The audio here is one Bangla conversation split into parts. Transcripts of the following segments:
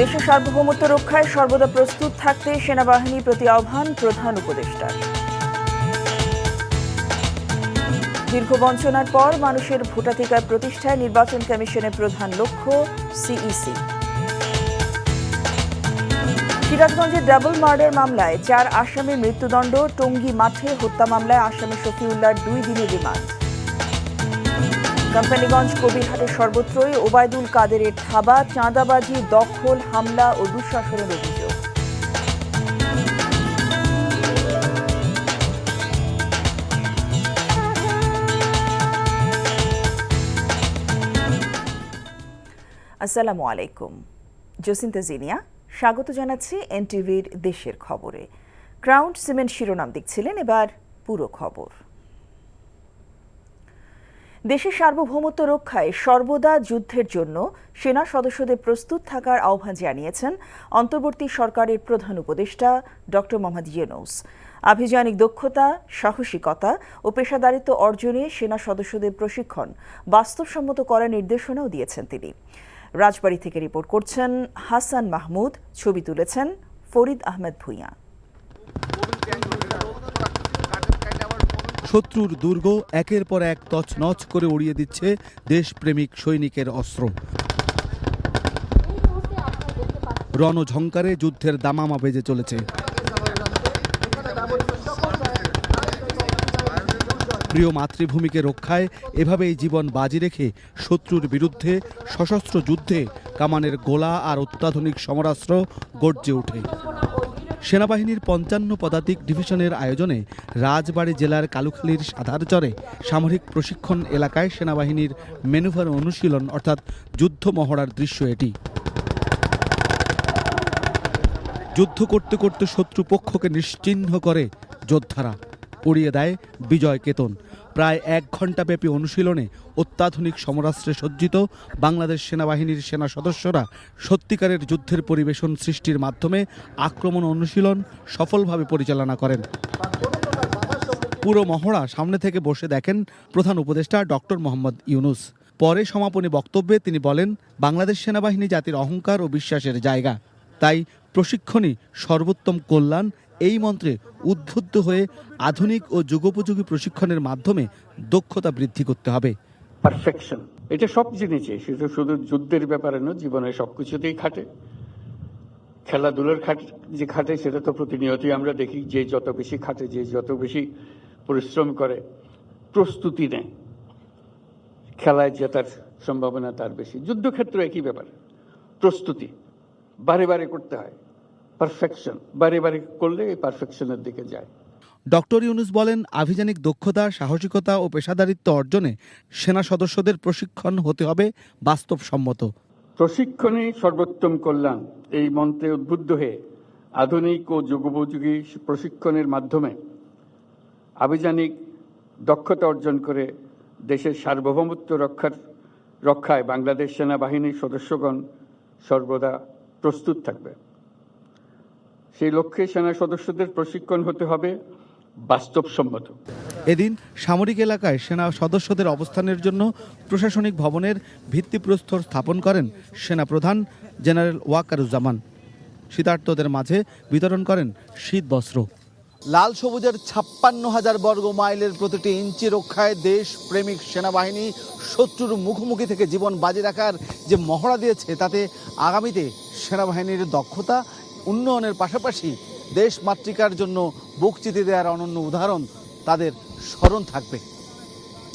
দেশের সার্বভৌমত্ব রক্ষায় সর্বদা প্রস্তুত থাকতে সেনাবাহিনীর প্রতি আহ্বান প্রধান উপদেষ্টার। দীর্ঘ বঞ্চনার পর মানুষের ভোটাধিকার প্রতিষ্ঠায় নির্বাচন কমিশনের প্রধান লক্ষ্য সিইসি। সিরাজগঞ্জের ডাবল মার্ডার মামলায় 4 আসামির মৃত্যুদণ্ড, টঙ্গী মাঠে হত্যা মামলায় আসামি শফিউল্লাহর 2 দিনের রিমান্ড। কোম্পানিগঞ্জ কবিরহাটের সর্বত্রই ওবায়দুল কাদেরের থাবা, চাঁদাবাজি, দখল, হামলা ও দুঃশাসনের অভিযোগ। আসসালামু আলাইকুম, জসিন্তা জিনিয়া স্বাগত জানাচ্ছি এনটিভির দেশের খবরে। ক্রাউন সিমেন্ট শিরোনাম দেখছিলেন, এবার পুরো খবর। দেশের সার্বভৌমত্ব রক্ষায় সর্বদা যুদ্ধের জন্য সেনা সদস্যদের প্রস্তুত থাকার আহ্বান জানিয়েছেন অন্তর্বর্তী সরকারের প্রধান উপদেষ্টা ডক্টর মোহাম্মদ ইউনূস। আভিযানিক দক্ষতা, সাহসিকতা ও পেশাদারিত্ব অর্জনে সেনা সদস্যদের প্রশিক্ষণ বাস্তবসম্মত করার নির্দেশনাও দিয়েছেন তিনি। রাজবাড়ী থেকে রিপোর্ট করছেন হাসান মাহমুদ, ছবি তুলেছেন ফরিদ আহমেদ ভূঁইয়া। শত্রুর দুর্গ একের পর এক তছনছ করে উড়িয়ে দিচ্ছে দেশপ্রেমিক সৈনিকের অস্ত্র। রণঝঙ্কারে যুদ্ধের দামামা বেজে চলেছে। প্রিয় মাতৃভূমিকে রক্ষায় এভাবেই জীবন বাজি রেখে শত্রুর বিরুদ্ধে সশস্ত্র যুদ্ধে কামানের গোলা আর অত্যাধুনিক সমরাস্ত্র গর্জে ওঠে। সেনাবাহিনীর 55 পদাতিক ডিভিশনের আয়োজনে রাজবাড়ী জেলার কালুখালীর সাধারচরে সামরিক প্রশিক্ষণ এলাকায় সেনাবাহিনীর ম্যানুভার অনুশীলন অর্থাৎ যুদ্ধ মহড়ার দৃশ্য এটি। যুদ্ধ করতে করতে শত্রুপক্ষকে নিশ্চিহ্ন করে যোদ্ধারা, উড়িয়ে দেয় বিজয় কেতন। প্রায় 1 ঘণ্টাব্যাপী অনুশীলনে অত্যাধুনিক সমরাস্ত্রে সজ্জিত বাংলাদেশ সেনাবাহিনীর সেনা সদস্যরা সত্যিকারের যুদ্ধের পরিবেশন সৃষ্টির মাধ্যমে আক্রমণ অনুশীলন সফলভাবে পরিচালনা করেন। পুরো মহড়া সামনে থেকে বসে দেখেন প্রধান উপদেষ্টা ডক্টর মোহাম্মদ ইউনূস। পরে সমাপনী বক্তব্যে তিনি বলেন, বাংলাদেশ সেনাবাহিনী জাতির অহংকার ও বিশ্বাসের জায়গা, তাই প্রশিক্ষণই সর্বোত্তম কল্যাণ এই মন্ত্রে উদ্বুদ্ধ হয়ে আধুনিক ও যুগোপযোগী প্রশিক্ষণের মাধ্যমে দক্ষতা বৃদ্ধি করতে হবে। পারফেকশন এটা সব জিনিসে, সেটা শুধু যুদ্ধের ব্যাপারে নয়, জীবনের সবকিছুতেই খাটে। খেলাধুলার যে খাটে সেটা তো প্রতিনিয়তই আমরা দেখি, যে যত বেশি খাটে, যে যত বেশি পরিশ্রম করে, প্রস্তুতি নেয়, খেলায় জেতার সম্ভাবনা তার বেশি। যুদ্ধক্ষেত্র একই ব্যাপার, প্রস্তুতি বারে বারে করতে হয়। পারফেকশন বারে বারে করলে এই পারফেকশনের দিকে যায়। ডক্টর ইউনূস বলেন, আভিযানিক দক্ষতা, সাহসিকতা ও পেশাদারিত্ব অর্জনে সেনা সদস্যদের প্রশিক্ষণ হতে হবে বাস্তবসম্মত। প্রশিক্ষণে সর্বোত্তম কল্যাণ এই মন্ত্রে উদ্বুদ্ধ হয়ে আধুনিক ও যুগোপযোগী প্রশিক্ষণের মাধ্যমে আভিযানিক দক্ষতা অর্জন করে দেশের সার্বভৌমত্ব রক্ষায় বাংলাদেশ সেনাবাহিনীর সদস্যগণ সর্বদা প্রস্তুত থাকবে। সেই লক্ষ্যে সেনা সদস্যদের প্রশিক্ষণ হতে হবে বাস্তবসম্মত। এদিন সামরিক এলাকায় সেনা সদস্যদের অবস্থানের জন্য প্রশাসনিক ভবনের ভিত্তিপ্রস্তর স্থাপন করেন সেনাপ্রধান জেনারেল ওয়াকারুজ্জামান। শীতার্তদের মাঝে বিতরণ করেন শীত বস্ত্র। লাল সবুজের 56,000 বর্গ মাইলের প্রতিটি ইঞ্চি রক্ষায় দেশ প্রেমিক সেনাবাহিনী শত্রুর মুখোমুখি থেকে জীবন বাজি রাখার যে মহড়া দিয়েছে, তাতে আগামীতে সেনাবাহিনীর দক্ষতা উন্নয়নের পাশাপাশি দেশ মাতৃকার জন্য বুক চিতি দেওয়ার অনন্য উদাহরণ তাদের স্মরণ থাকবে।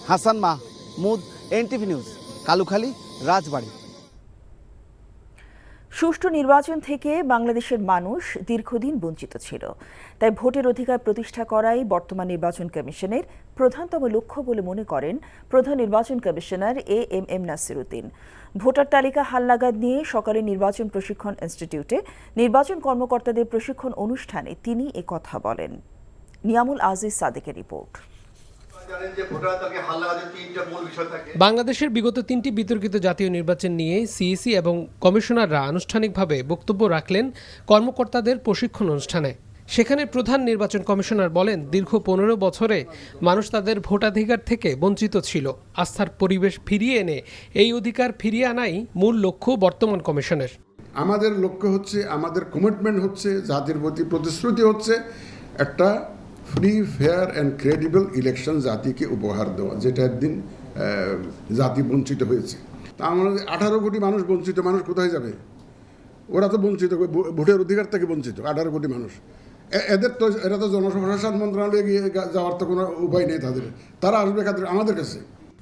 হাসান মাহমুদ, এনটিভি নিউজ, কালুখালী, রাজবাড়ী। সুষ্ঠু নির্বাচন থেকে বাংলাদেশের মানুষ দীর্ঘদিন বঞ্চিত ছিল, তাই ভোটের অধিকার প্রতিষ্ঠা করাই বর্তমান নির্বাচন কমিশনের প্রধানতম লক্ষ্য বলে মনে করেন প্রধান নির্বাচন commissioner AMM Nasir Uddin. Voter তালিকা হালনাগাদ নিয়ে সকালে নির্বাচন প্রশিক্ষণ ইনস্টিটিউটে নির্বাচন কর্মকর্তাদের প্রশিক্ষণ অনুষ্ঠানে তিনি একথা বলেন। নিয়ামুল আজিজ সাদেকের রিপোর্ট। বাংলাদেশের বিগত 3টি বিতর্কিত জাতীয় নির্বাচন নিয়ে সিইসি এবং কমিশনাররা আনুষ্ঠানিকভাবে বক্তব্য রাখলেন কর্মকর্তাদের প্রশিক্ষণ অনুষ্ঠানে। সেখানে প্রধান নির্বাচন কমিশনার বলেন, দীর্ঘ 15 বছরে মানুষ তাদের ভোটাধিকার থেকে বঞ্চিত ছিল। আস্থার পরিবেশ ফিরিয়ে এনে এই অধিকার ফিরিয়ে আনাই মূল লক্ষ্য বর্তমান কমিশনের। আমাদের লক্ষ্য হচ্ছে, আমাদের কমিটমেন্ট হচ্ছে, জাতির প্রতি প্রতিশ্রুতি হচ্ছে একটা free, fair and credible election জাতিকে উপহার দেওয়া, যেটা একদিন জাতি বঞ্চিত হয়েছে। তা আমাদের 18 কোটি মানুষ বঞ্চিত মানুষ কোথায় যাবে? ওরা তো বঞ্চিত, ভোটের অধিকার থেকে বঞ্চিত 18 কোটি মানুষ। এরা তো জনপ্রশাসন মন্ত্রণালয়ে গিয়ে যাওয়ার তো কোনো উপায় নেই তাদের। তারা আসবে আমাদের কাছে।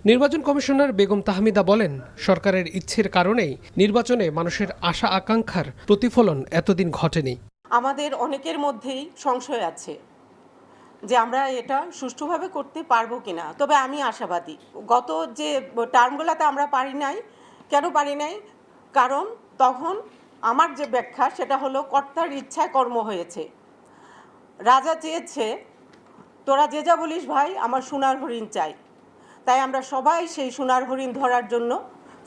নির্বাচন কমিশনার বেগম তাহমিদা বলেন, সরকারের ইচ্ছের কারণেই নির্বাচনে মানুষের আশা আকাঙ্ক্ষার প্রতিফলন এতদিন ঘটেনি। আমাদের অনেকের মধ্যেই সংশয় আছে যে আমরা এটা সুষ্ঠুভাবে করতে পারবো কিনা, তবে আমি আশাবাদী। গত যে টার্মগুলোতে আমরা পারি নাই, কেন পারি নাই? কারণ তখন আমার যে ব্যাখ্যা সেটা হলো কর্তার ইচ্ছায় কর্ম হয়েছে। রাজা চেয়েছে, তোরা যে যা বলিস ভাই, আমার সোনার হরিণ চাই। তাই আমরা সবাই সেই সোনার হরিণ ধরার জন্য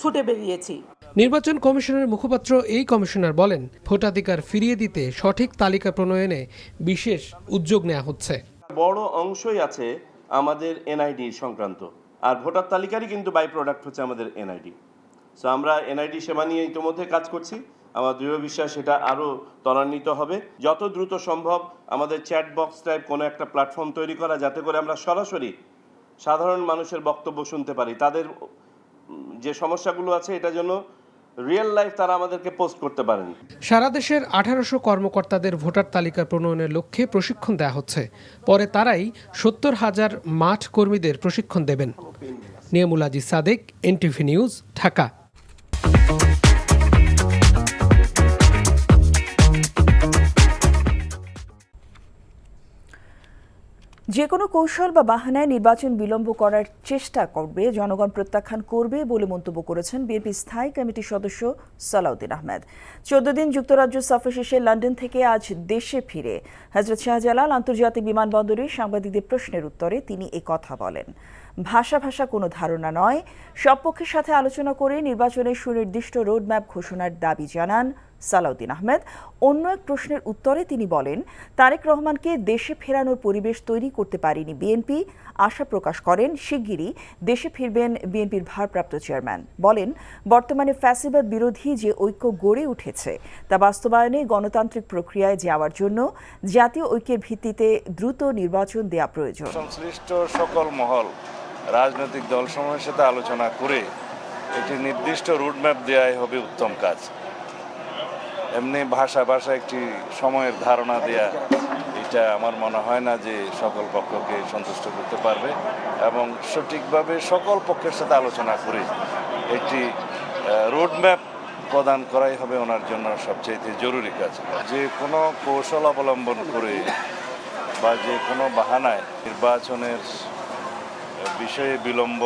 ছুটে বেরিয়েছি। নির্বাচন কমিশনের মুখপাত্র এই কমিশনার বলেন, ভোটাধিকার ফিরিয়ে দিতে সঠিক তালিকা প্রণয়নে বিশেষ উদ্যোগ নেওয়া হচ্ছে। বড় অংশই আছে আমাদের এনআইডি সংক্রান্ত, আর ভোটার তালিকারই কিন্তু বাই প্রোডাক্ট হচ্ছে আমাদের এনআইডি। সো আমরা এনআইডি সেবা নিয়ে ইতিমধ্যে কাজ করছি। আমার দৃঢ় বিশ্বাস এটা আরও ত্বরান্বিত হবে। যত দ্রুত সম্ভব আমাদের চ্যাট বক্স টাইপ কোনো একটা প্ল্যাটফর্ম তৈরি করা, যাতে করে আমরা সরাসরি সাধারণ মানুষের বক্তব্য শুনতে পারি। তাদের যে সমস্যাগুলো আছে এটা জন্য রিয়েল লাইফ তারা আমাদেরকে পোস্ট করতে পারেন। সারা দেশের 1800 কর্মকর্তাদের ভোটার তালিকা প্রণয়নের লক্ষ্যে প্রশিক্ষণ দেওয়া হচ্ছে। পরে তারাই 70,000 মাঠ কর্মীদের প্রশিক্ষণ দেবেন। Niamul Aziz Sadek, NTV news, Dhaka. যে কোনো কৌশল বা বাহানায় নির্বাচন বিলম্ব করার চেষ্টা করবে জনগণ প্রত্যাখ্যান করবে বলে মন্তব্য করেছেন বিএনপি স্থায়ী কমিটির সদস্য সালাউদ্দিন আহমেদ। 14 দিন যুক্তরাজ্য সফর শেষে লন্ডন থেকে আজ দেশে ফিরে হযরত শাহজালাল আন্তর্জাতিক বিমানবন্দরে সাংবাদিকদের প্রশ্নের উত্তরে তিনি এই কথা বলেন। ভাষা কোনো ধারণা নয়, সব পক্ষের সাথে আলোচনা করে নির্বাচনের সুনির্দিষ্ট রোডম্যাপ ঘোষণার দাবি জানান সালাউদ্দিন আহমেদ। অন্য এক প্রশ্নের উত্তরে তিনি বলেন, তারেক রহমানকে দেশে ফেরানোর পরিবেশ তৈরি করতে পারেনি বিএনপি। আশা প্রকাশ করেন শিগগিরই দেশে ফিরবেন বিএনপির ভারপ্রাপ্ত চেয়ারম্যান। বলেন, বর্তমানে ফ্যাসিবাদ বিরোধী যে ঐক্য গড়ে উঠেছে তা বাস্তবায়নে গণতান্ত্রিক প্রক্রিয়ায় যাওয়ার জন্য জাতীয় ঐক্যের ভিত্তিতে দ্রুত নির্বাচন দেয়া প্রয়োজন। সংশ্লিষ্ট সকল মহল রাজনৈতিক দলসমূহের সাথে আলোচনা করে একটি নির্দিষ্ট রুটম্যাপ দেওয়াই হবে উত্তম কাজ। এমনি ভাষা একটি সময়ের ধারণা দেয়া, এটা আমার মনে হয় না যে সকল পক্ষকে সন্তুষ্ট করতে পারবে, এবং সঠিকভাবে সকল পক্ষের সাথে আলোচনা করে একটি রোডম্যাপ প্রদান করাই হবে ওনার জন্য সবচেয়ে জরুরি কাজ। যে কোনো কৌশল অবলম্বন করে বা যে কোনো বাহানায় নির্বাচনের বিষয়ে বিলম্ব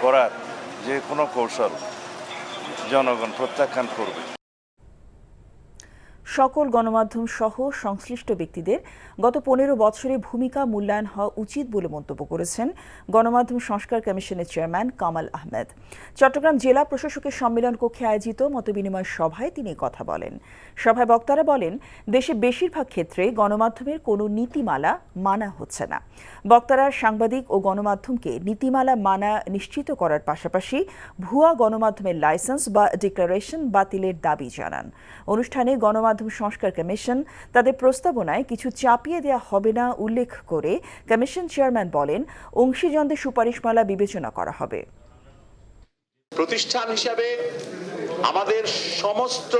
করার যে কোনো কৌশল জনগণ প্রত্যাখ্যান করবে। সকল গণমাধ্যম সহ সংশ্লিষ্ট ব্যক্তিদের গত 15 বছরে ভূমিকা মূল্যায়ন হওয়া উচিত বলে মন্তব্য করেছেন গণমাধ্যম সংস্কার কমিশনের চেয়ারম্যান কামাল আহমেদ। চট্টগ্রাম জেলা প্রশাসকের সম্মেলন কক্ষে আয়োজিত মতবিনিময় সভায় তিনি কথা বলেন। সভায় বক্তারা বলেন, দেশে বেশিরভাগ ক্ষেত্রে গণমাধ্যমের কোনো নীতিমালা মানা হচ্ছে না। বক্তারা সাংবাদিক ও গণমাধ্যমকে নীতিমালা মানা নিশ্চিত করার পাশাপাশি ভুয়া গণমাধ্যমের লাইসেন্স বা ডিক্লারেশন বাতিলের দাবি জানান। অনুষ্ঠানে গণমাধ্যম সংস্কার কমিশন তাদের প্রস্তাবনায় কিছু চাপিয়ে দেওয়া হবে না উল্লেখ করে কমিশন চেয়ারম্যান বলেন, অংশীজনদের সুপারিশমালা বিবেচনা করা হবে। প্রতিষ্ঠান হিসাবে আমাদের সমস্ত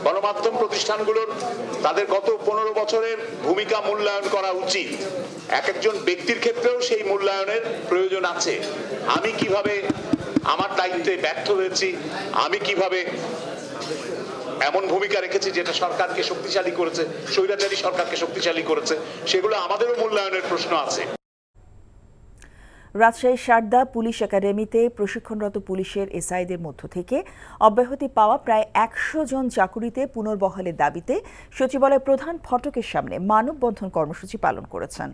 গণমাধ্যম প্রতিষ্ঠানগুলোর তাদের গত 15 বছরের ভূমিকা মূল্যায়ন করা উচিত। এক একজন ব্যক্তির ক্ষেত্রেও সেই মূল্যায়নের প্রয়োজন আছে। আমি কিভাবে আমার দায়িত্বে ব্যর্থ হয়েছি, আমি কিভাবে এমন ভূমিকা রেখেছি যেটা সরকারকে শক্তিশালী করেছে, স্বৈরাচারী সরকারকে শক্তিশালী করেছে, সেগুলো আমাদেরও মূল্যায়নের প্রশ্ন আছে। রাজশাহী সারদা পুলিশ একাডেমিতে প্রশিক্ষণরত পুলিশের এসআইদের মধ্য থেকে অব্যাহতি পাওয়া প্রায় 100 জন চাকুরিতে পুনর্বহালের দাবিতে সচিবালয় প্রধান ফটকের সামনে মানববন্ধন কর্মসূচি পালন করেছেন।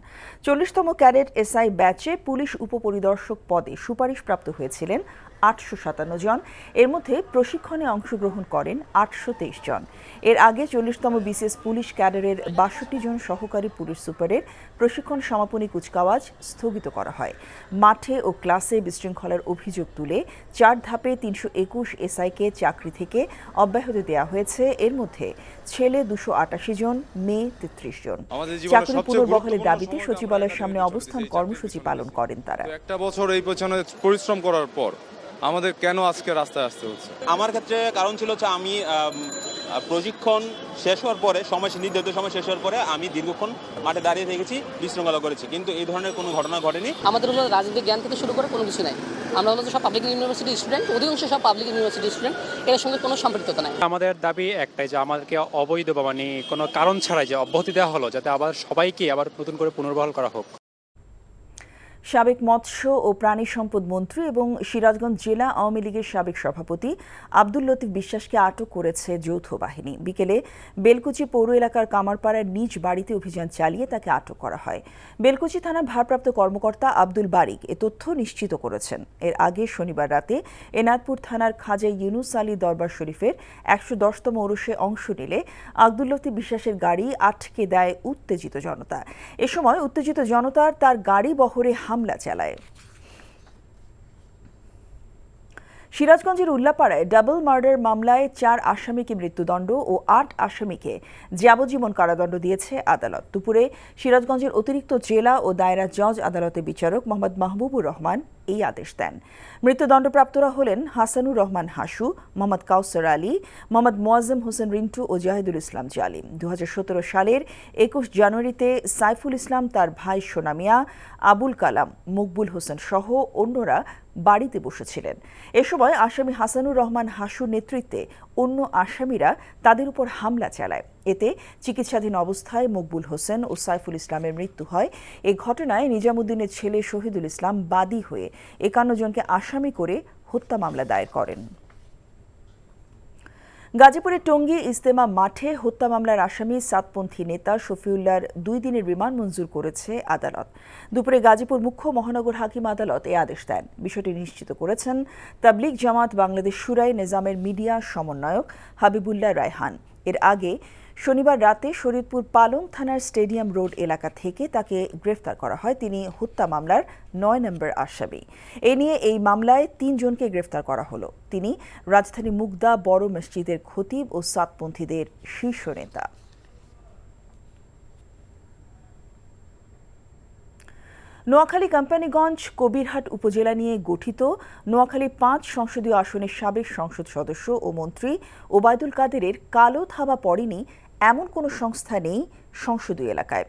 40তম ক্যাডেট এসআই ব্যাচে পুলিশ উপপরিদর্শক পদে সুপারিশপ্রাপ্ত হয়েছিলেন 857 জন। এর মধ্যে প্রশিক্ষণে অংশগ্রহণ করেন 823 জন। এর আগে 40তম বিসিএস পুলিশ ক্যাডারের 62 জন সহকারী পুলিশ সুপারের প্রশিক্ষণ সমাপনী কুচকাওয়াজ স্থগিত করা হয়। মাঠে ও ক্লাসে বিশৃঙ্খলার অভিযোগ তুলে 4 ধাপে 321 এসআইকে চাকরি থেকে অব্যাহতি দেওয়া হয়েছে। এর মধ্যে ছেলে 288 জন, মেয়ে 33 জন। চাকরি পুনর্বহালের দাবিতে সচিবালয়ের সামনে অবস্থান কর্মসূচি পালন করেন তারা। একটা বছর এই পেছনে পরিশ্রম করার পর আমাদের কেন আজকে রাস্তায় আসতে হচ্ছে? আমার ক্ষেত্রে কারণ ছিল হচ্ছে আমি প্রশিক্ষণ শেষ হওয়ার পরে নির্ধারিত সময় শেষ হওয়ার পরে আমি দীর্ঘক্ষণ মাঠে দাঁড়িয়ে থেকেছি, বিশৃঙ্খলা করেছি, কিন্তু এই ধরনের কোনো ঘটনা ঘটেনি। আমাদের হলো রাজনৈতিক জ্ঞান থেকে শুরু করে কোনো কিছু নাই। আমরা হলো সব পাবলিক ইউনিভার্সিটি স্টুডেন্ট, অধিকাংশ সব পাবলিক ইউনিভার্সিটি স্টুডেন্ট, এর সঙ্গে কোনো সম্পৃক্ততা নাই। আমাদের দাবি একটাই যে আমাদেরকে অবৈধ বা মানে কোনো কারণ ছাড়াই যে অব্যাহতি দেওয়া হলো, যাতে আবার সবাইকে আবার নতুন করে পুনর্বহাল করা হোক। সাবেক মৎস্য ও প্রাণী সম্পদ মন্ত্রী এবং সিরাজগঞ্জ জেলা আওয়ামী লীগের সাবেক সভাপতি আব্দুল লতিফ বিশ্বাসকে আটক করেছে যৌথ বাহিনী। বিকেলে বেলকুচি পৌর এলাকার কামারপাড়ার নিজ বাড়িতে অভিযান চালিয়ে তাকে আটক করা হয়। বেলকুচি থানার ভারপ্রাপ্ত কর্মকর্তা আব্দুল বারিক এ তথ্য নিশ্চিত করেছেন। এর আগে শনিবার রাতে এনাদপুর থানার খাজা ইউনুস আলী দরবার শরীফের 110তম ওরসে অংশ নিলে আব্দুল লতিফ বিশ্বাসের গাড়ি আটকে দেয় উত্তেজিত জনতা। এ সময় উত্তেজিত জনতার তার গাড়ি বহরে হামলা চালায়। সিরাজগঞ্জের উল্লাপাড়ায় ডাবল মার্ডার মামলায় 4 আসামিকে মৃত্যুদণ্ড ও 8 আসামিকে যাবজ্জীবন কারাদণ্ড দিয়েছে আদালত। দুপুরে সিরাজগঞ্জের অতিরিক্ত জেলা ও দায়রা জজ আদালতের বিচারক মোহাম্মদ মাহবুবুর রহমান এই আদেশ দেন। মৃত্যুদণ্ডপ্রাপ্তরা হলেন হাসানুর রহমান হাসু, মোহাম্মদ কাউসার আলী, মোহাম্মদ মোয়াজ্জেম হোসেন রিন্টু ও জাহিদুল ইসলাম জালিম। 2017 সালের 21 জানুয়ারিতে সাইফুল ইসলাম, তার ভাই সোনা মিয়া, আবুল কালাম, মকবুল হোসেন সহ অন্যরা বাড়িতে বসেছিলেন। এ সময় আসামি হাসানুর রহমান হাসুর নেতৃত্বে অন্য আসামিরা তাদের উপর হামলা চালায়। এতে চিকিৎসাধীন অবস্থায় মকবুল হোসেন ও সাইফুল ইসলামের মৃত্যু হয়। এই ঘটনায় নিজামুদ্দিনের ছেলে শহীদুল ইসলাম বাদী হয়ে 51 জনকে আসামি করে হত্যা মামলা দায়ের করেন। গাজীপুরের টঙ্গী ইজতেমা মাঠে হত্যা মামলার আসামি সাতপন্থী নেতা শফিউল্লাহর 2 দিনের রিমান্ড মঞ্জুর করেছে আদালত। দুপুরে গাজীপুর মুখ্য মহানগর হাকিম আদালত এ আদেশ দেন। বিষয়টি নিশ্চিত করেছেন তাবলিগ জামাত বাংলাদেশ শুরাই নিজামের মিডিয়া সমন্বয়ক হাবিবুল্লাহ রায়হান। এর আগে শনিবার রাতে শরীয়তপুর পালং থানার স্টেডিয়াম রোড এলাকা থেকে তাকে গ্রেফতার করা হয়। তিনি হত্যা মামলার 9 নম্বর আসামি। এ নিয়ে এই মামলায় 3 জনকে গ্রেফতার করা হলো। তিনি রাজধানী মুগদা বড় মসজিদের খতিব ও সাতপন্থীদের শীর্ষ নেতা। নোয়াখালী কোম্পানিগঞ্জ কবিরহাট উপজেলা নিয়ে গঠিত নোয়াখালী 5 সংসদীয় আসনের সাবেক সংসদ সদস্য ও মন্ত্রী ওবায়দুল কাদেরের কালো থাবা পড়েনি এমন কোনো সংস্থা নেই সংসদীয় এলাকায়।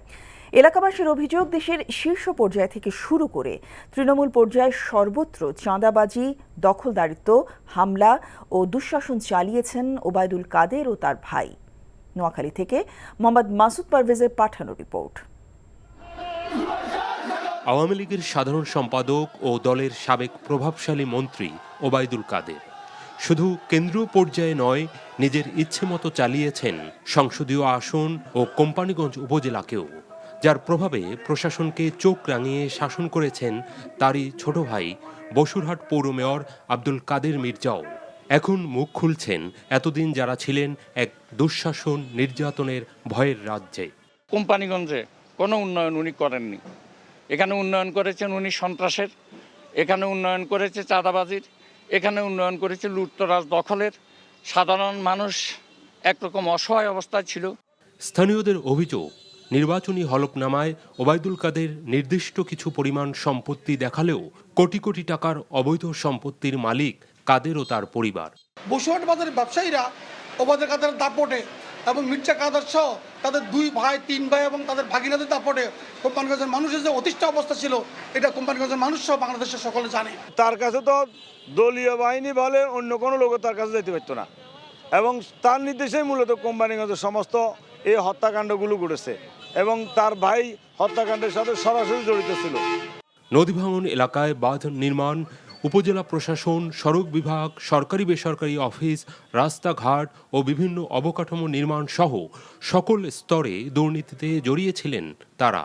এলাকাবাসীর অভিযোগ, দেশের শীর্ষ পর্যায় থেকে শুরু করে তৃণমূল পর্যায়ে সর্বত্র চাঁদাবাজি, দখলদারিত্ব, হামলা ও দুঃশাসন চালিয়েছেন ওবায়দুল কাদের ও তার ভাই। নোয়াখালী থেকে মোহাম্মদ মাসুদ পারভেজের পাঠানো রিপোর্ট। আওয়ামী লীগের সাধারণ সম্পাদক ও দলের সাবেক প্রভাবশালী মন্ত্রী ওবায়দুল কাদের শুধু কেন্দ্রীয় পর্যায়ে নয়, নিজের ইচ্ছে মতো চালিয়েছেন সংসদীয় আসন ও কোম্পানিগঞ্জ উপজেলাকেও, যার প্রভাবে প্রশাসনকে চোখ রাঙিয়ে শাসন করেছেন তারই ছোট ভাই বসুরহাট পৌর মেয়র আব্দুল কাদের মির্জাও। এখন মুখ খুলছেন এতদিন যারা ছিলেন এক দুঃশাসন, নির্যাতনের ভয়ের রাজ্যে। কোম্পানিগঞ্জে কোনো উন্নয়ন উনি করেননি। এখানে উন্নয়ন করেছেন উনি সন্ত্রাসের, এখানে উন্নয়ন করেছে চাঁদাবাজির, এখানে উন্নয়ন করেছে লুটতরাজ দখলের। সাধারণ মানুষ একরকম অসহায় অবস্থায় ছিল। স্থানীয়দের অভিযোগ, নির্বাচনী হলফনামায় ওবায়দুল কাদের নির্দিষ্ট কিছু পরিমাণ সম্পত্তি দেখালেও কোটি কোটি টাকার অবৈধ সম্পত্তির মালিক কাদের ও তার পরিবার। বসুরহাট বাজারের ব্যবসায়ীরা ওবায়দুল কাদের দাপটে এবং মির্জা কাদের সহ তাদের 2 ভাই 3 ভাই এবং তাদের ভাগিনাদের দাপটে কোম্পানিগঞ্জের মানুষের যে অতিষ্ঠ অবস্থা ছিল, এটা কোম্পানিগঞ্জের মানুষ সহ বাংলাদেশের সকলে জানে। তার কাছে তো দলীয় বাহিনী বলে অন্য কোনো লোক তার কাছে যেতে পারতো না, এবং তার নির্দেশেই মূলত কোম্পানিগঞ্জের সমস্ত এই হত্যাকাণ্ডগুলো ঘটেছে, এবং তার ভাই হত্যাকাণ্ডের সাথে সরাসরি জড়িত ছিল। নদী ভাঙন এলাকায় বাঁধ নির্মাণ উপজেলা প্রশাসন, সড়ক বিভাগ, সরকারি বেসরকারি অফিস, রাস্তাঘাট ও বিভিন্ন অবকাঠামো নির্মাণ সহ সকল স্তরে দুর্নীতিতে জড়িয়েছিলেন তারা।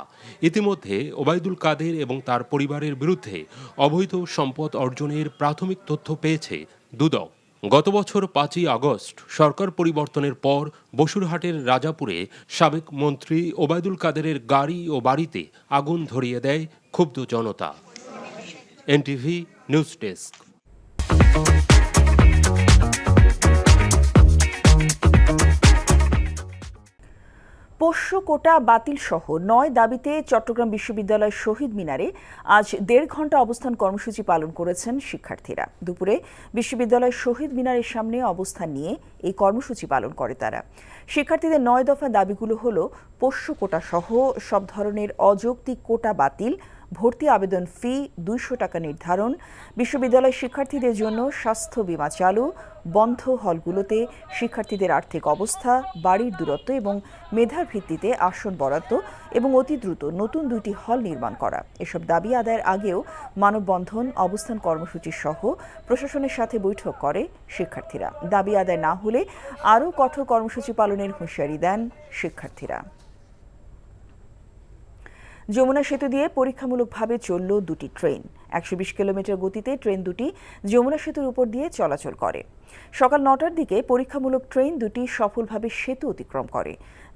ইতিমধ্যে ওবায়দুল কাদের এবং তার পরিবারের বিরুদ্ধে অবৈধ সম্পদ অর্জনের প্রাথমিক তথ্য পেয়েছে দুদক। গত বছর 5ই আগস্ট সরকার পরিবর্তনের পর বসুরহাটের রাজাপুরে সাবেক মন্ত্রী ওবায়দুল কাদেরের গাড়ি ও বাড়িতে আগুন ধরিয়ে দেয় ক্ষুব্ধ জনতা। NTV news desk. পোষ্য কোটা বাতিল সহ 9 দাবিতে চট্টগ্রাম বিশ্ববিদ্যালয় শহীদ মিনারে আজ 1.5 ঘণ্টা অবস্থান কর্মসূচি পালন করেছেন শিক্ষার্থীরা। দুপুরে বিশ্ববিদ্যালয় শহীদ মিনারের সামনে অবস্থান নিয়ে এই কর্মসূচি পালন করে তারা। শিক্ষার্থীদের 9 দফা দাবিগুলো হলো পোষ্য কোটা সহ সব ধরনের অযৌক্তিক কোটা বাতিল, ভর্তি আবেদন ফি 200 টাকা নির্ধারণ, বিশ্ববিদ্যালয় শিক্ষার্থীদের জন্য স্বাস্থ্য বীমা চালু, বন্ধ হলগুলোতে শিক্ষার্থীদের আর্থিক অবস্থা, বাড়ির দূরত্ব এবং মেধার ভিত্তিতে আসন বরাদ্দ এবং অতি দ্রুত নতুন 2টি হল নির্মাণ করা। এসব দাবি আদায়ের আগেও মানববন্ধন, অবস্থান কর্মসূচি সহ প্রশাসনের সাথে বৈঠক করে শিক্ষার্থীরা। দাবি আদায় না হলে আরও কঠোর কর্মসূচি পালনের হুঁশিয়ারি দেন শিক্ষার্থীরা। যমুনা সেতু দিয়ে পরীক্ষামূলকভাবে চলল 2টি ট্রেন। 120 কিলোমিটার গতিতে ট্রেন দুটি যমুনা সেতুর উপর দিয়ে চলাচল করে। সকাল 9টার দিকে পরীক্ষামূলক ট্রেন দুটি সফলভাবে সেতু অতিক্রম করে।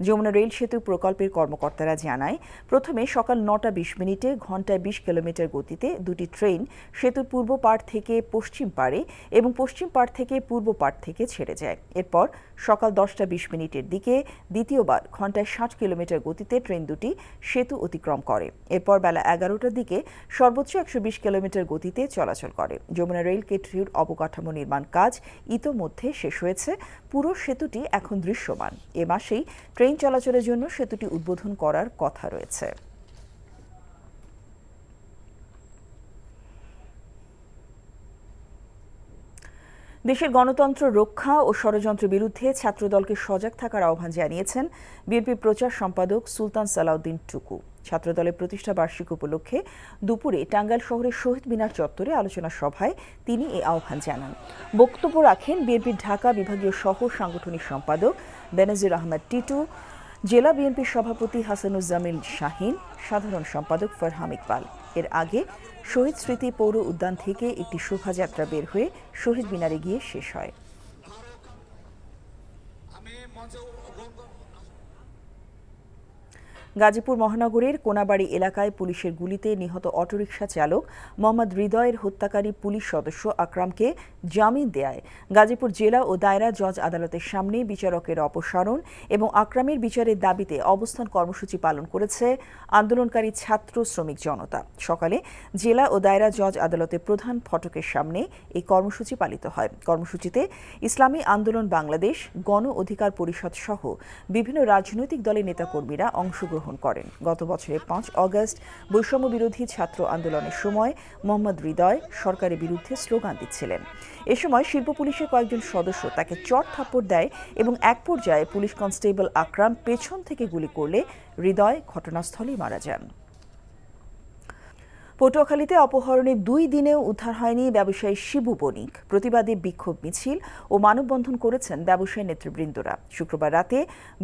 যমুনা রেল সেতু প্রকল্পের কর্মকর্তারা জানায়, প্রথমে সকাল 9টা 20 মিনিটে ঘন্টায় 20 কিলোমিটার গতিতে দুটি ট্রেন সেতুর পূর্ব পাড় থেকে পশ্চিম পাড়ে এবং পশ্চিম পাড় থেকে পূর্ব পাড় থেকে ছেড়ে যায়। এরপর সকাল 10টা 20 মিনিটের দিকে দ্বিতীয়বার ঘন্টায় 60 কিলোমিটার গতিতে ট্রেন দুটি সেতু অতিক্রম করে। এরপর বেলা 11টার দিকে সর্বোচ্চ 120 কিলোমিটার গতিতে চলাচল করে। যমুনা রেল গেটটির অবকাঠামো নির্মাণ কাজ ইতোমধ্যে শেষ হয়েছে। পুরো সেতুটি এখন দৃশ্যমান। এ মাসেই ট্রেন চলাচলের জন্য সেতুটি উদ্বোধন করার কথা রয়েছে। দেশের গণতন্ত্র রক্ষা ও ষড়যন্ত্রের বিরুদ্ধে ছাত্রদলকে সজাগ থাকার আহ্বান জানিয়েছেন বিএনপির প্রচার সম্পাদক সুলতান সালাউদ্দিন টুকু। ছাত্রদলের প্রতিষ্ঠা বার্ষিকী উপলক্ষে দুপুরে টাঙ্গাইল শহরের শহীদ মিনার চত্বরে আলোচনা সভায় তিনি এই আহ্বান জানান। বক্তব্য রাখেন বিএনপির ঢাকা বিভাগীয় সহ সাংগঠনিক সম্পাদক বেনজির আহমেদ টিটু, জেলা বিএনপির সভাপতি হাসানুজ্জামিল শাহিন, সাধারণ সম্পাদক ফরহাম ইকবাল। এর আগে শহীদ স্মৃতি পৌর উদ্যান থেকে একটি শোভাযাত্রা বের হয়ে শহীদ মিনারে গিয়ে শেষ হয়। গাজীপুর মহানগরের কোনাবাড়ি এলাকায় পুলিশের গুলিতে নিহত অটোরিকশা চালক মোহাম্মদ হৃদয়ের হত্যাকারী পুলিশ সদস্য আকরামকে জামিন দেয়ায় গাজীপুর জেলা ও দায়রা জজ আদালতের সামনে বিচারকের অপসারণ এবং আকরামের বিচারের দাবিতে অবস্থান কর্মসূচি পালন করেছে আন্দোলনকারী ছাত্র শ্রমিক জনতা। সকালে জেলা ও দায়রা জজ আদালতের প্রধান ফটকের সামনে এই কর্মসূচি পালিত হয়। কর্মসূচিতে ইসলামী আন্দোলন বাংলাদেশ, গণ অধিকার পরিষদ সহ বিভিন্ন রাজনৈতিক দলের নেতাকর্মীরা অংশগ্রহণ করেন। গত বছরের 5 অগস্ট বৈষম্য বিরোধী ছাত্র আন্দোলনের সময় মোহাম্মদ হৃদয় সরকারের বিরুদ্ধে স্লোগান দিচ্ছিলেন। এ সময় শিল্প পুলিশের কয়েকজন সদস্য তাকে চড় থাপ্পড় দেয় এবং এক পর্যায়ে পুলিশ কনস্টেবল আকরাম পেছন থেকে গুলি করলে হৃদয় ঘটনাস্থলেই মারা যান। পটুয়াখালীতে অপহরণের 2 দিনেও উদ্ধার হয়নি ব্যবসায়ী শিবু বণিক। প্রতিবাদে বিক্ষোভ মিছিল ও মানববন্ধন করেছেন ব্যবসায়ী নেতৃবৃন্দরা। শুক্রবার রাতে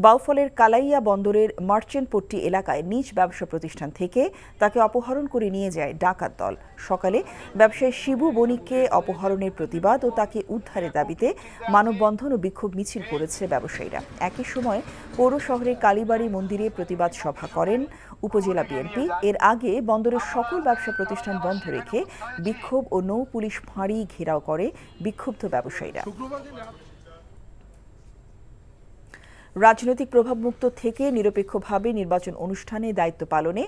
বাউফলের কালাইয়া বন্দরের মার্চেন্ট পট্টি এলাকায় নিজ ব্যবসা প্রতিষ্ঠান থেকে তাকে অপহরণ করে নিয়ে যায় ডাকাত দল। সকালে ব্যবসায়ী শিবু বণিককে অপহরণের প্রতিবাদ ও তাকে উদ্ধারের দাবিতে মানববন্ধন ও বিক্ষোভ মিছিল করেছে ব্যবসায়ীরা। একই সময় পৌর শহরের কালীবাড়ি মন্দিরে প্রতিবাদ সভা করেন উপজেলা বিএনপি। এর আগে বন্দরের সকল ব্যবসা প্রতিষ্ঠান বন্ধ রেখে বিক্ষোভ ও নৌ পুলিশ ফাঁড়ি ঘেরাও করে বিক্ষুব্ধ ব্যবসায়ীরা। রাজনৈতিক প্রভাবমুক্ত থেকে নিরপেক্ষভাবে নির্বাচন অনুষ্ঠানে দায়িত্ব পালনে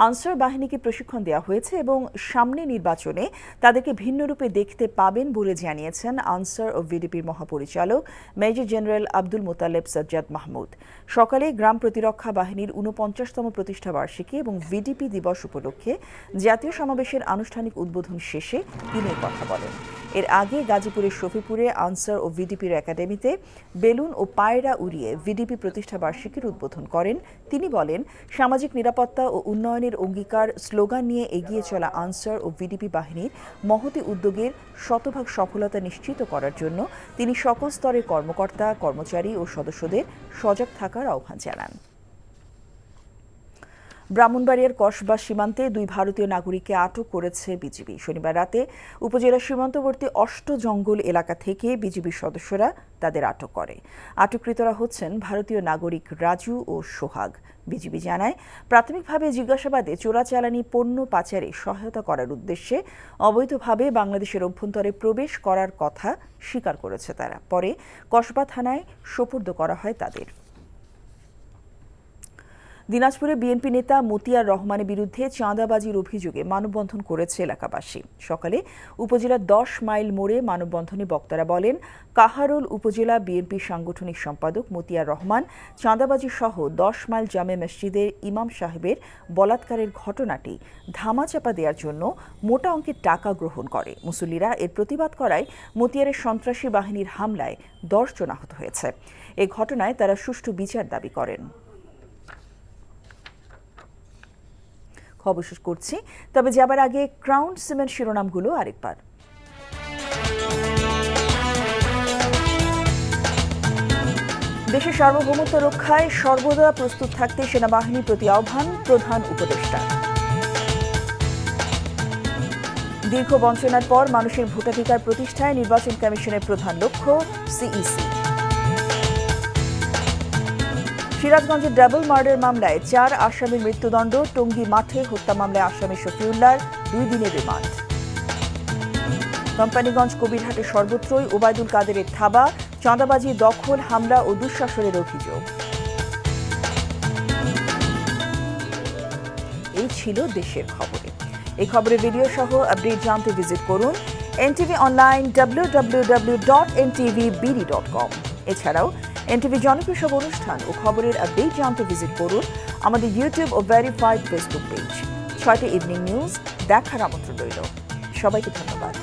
আনসার বাহিনীকে প্রশিক্ষণ দেওয়া হয়েছে এবং সামনে নির্বাচনে তাদেরকে ভিন্ন রূপে দেখতে পাবেন বলে জানিয়েছেন আনসার ও ভিডিপির মহাপরিচালক মেজর জেনারেল আব্দুল মোতালেব সাজ্জাদ মাহমুদ। সকালে গ্রাম প্রতিরক্ষা বাহিনীর 49তম প্রতিষ্ঠা বার্ষিকী এবং ভিডিপি দিবস উপলক্ষে জাতীয় সমাবেশের আনুষ্ঠানিক উদ্বোধন শেষে তিনি কথা বলেন। এর আগে গাজীপুরের শফিপুরে আনসার ও ভিডিপির একাডেমিতে বেলুন ও পায়রা উড়িয়ে ভিডিপি প্রতিষ্ঠা বার্ষিকীর উদ্বোধন করেন তিনি। বলেন, সামাজিক নিরাপত্তা ও উন্নয়নের অঙ্গীকার স্লোগান নিয়ে এগিয়ে চলা আনসার ও ভিডিপি বাহিনীর মহতী উদ্যোগের শতভাগ সফলতা নিশ্চিত করার জন্য তিনি সকল স্তরের কর্মকর্তা, কর্মচারী ও সদস্যদের সজাগ থাকার আহ্বান জানান। ব্রাহ্মণবাড়িয়ার কসবা সীমান্তে 2 ভারতীয় নাগরিককে আটক করেছে বিজিবি। শনিবার রাতে উপজেলার সীমান্তবর্তী অষ্টজঙ্গল এলাকা থেকে বিজিবির সদস্যরা তাদের আটক করে। আটককৃতরা হচ্ছেন ভারতীয় নাগরিক রাজু ও সোহাগ। বিজিবি জানায়, প্রাথমিকভাবে জিজ্ঞাসাবাদে চোরাচালানি পণ্য পাচারে সহায়তা করার উদ্দেশ্যে অবৈধভাবে বাংলাদেশের অভ্যন্তরে প্রবেশ করার কথা স্বীকার করেছে তারা। পরে কসবা থানায় সোপর্দ করা হয় তাদের। দিনাজপুরে বিএনপি নেতা মতিয়ার রহমানের বিরুদ্ধে চাঁদাবাজির অভিযোগে মানববন্ধন করেছে এলাকাবাসী। সকালে উপজেলার 10 মাইল মোড়ে মানববন্ধনে বক্তারা বলেন, কাহারোল উপজেলা বিএনপি সাংগঠনিক সম্পাদক মতিয়ার রহমান চাঁদাবাজি সহ 10 মাইল জামে মসজিদের ইমাম সাহেবের বলাৎকারের ঘটনাটি ধামাচাপা দেওয়ার জন্য মোটা অঙ্কের টাকা গ্রহণ করে। মুসল্লিরা এর প্রতিবাদ করায় মতিয়ারের সন্ত্রাসী বাহিনীর হামলায় 10 জন আহত হয়েছে। এ ঘটনায় তারা সুষ্ঠু বিচার দাবি করেন। খবর শেষ করছি, তবে যাবার আগে ক্রাউন সিমেন্ট শিরোনামগুলো আরেকবার। দেশের সার্বভৌমত্ব রক্ষায় সর্বদা প্রস্তুত থাকতে সেনাবাহিনীর প্রতি আহ্বান প্রধান উপদেষ্টা। দীর্ঘ বঞ্চনার পর মানুষের ভোটাধিকার প্রতিষ্ঠায় নির্বাচন কমিশনের প্রধান লক্ষ্য সিইসি। সিরাজগঞ্জের ডাবল মার্ডার মামলায় 4 আসামির মৃত্যুদণ্ড। টঙ্গী মাঠে হত্যা মামলায় আসামি শফিউল্লাহর 2 দিনের রিমান্ড। কোম্পানিগঞ্জ কবিরহাটে সর্বত্রই ওবায়দুল কাদেরের থাবা। চাঁদাবাজি, দখল, হামলা ও দুঃশাসনের অভিযোগ। এই ছিল দেশের খবরে। এই খবরের ভিডিও সহ আপডেট জানতে ভিজিট করুন এনটিভি অনলাইন www.ntvbd.com। এছাড়াও এনটিভি জনপ্রিয় সব অনুষ্ঠান ও খবরের আপডেট জানতে ভিজিট করুন আমাদের ইউটিউব ও ভেরিফাইড ফেসবুক পেজ। 6টা ইভিনিং নিউজ দেখার আমন্ত্রণ রইল। সবাইকে ধন্যবাদ।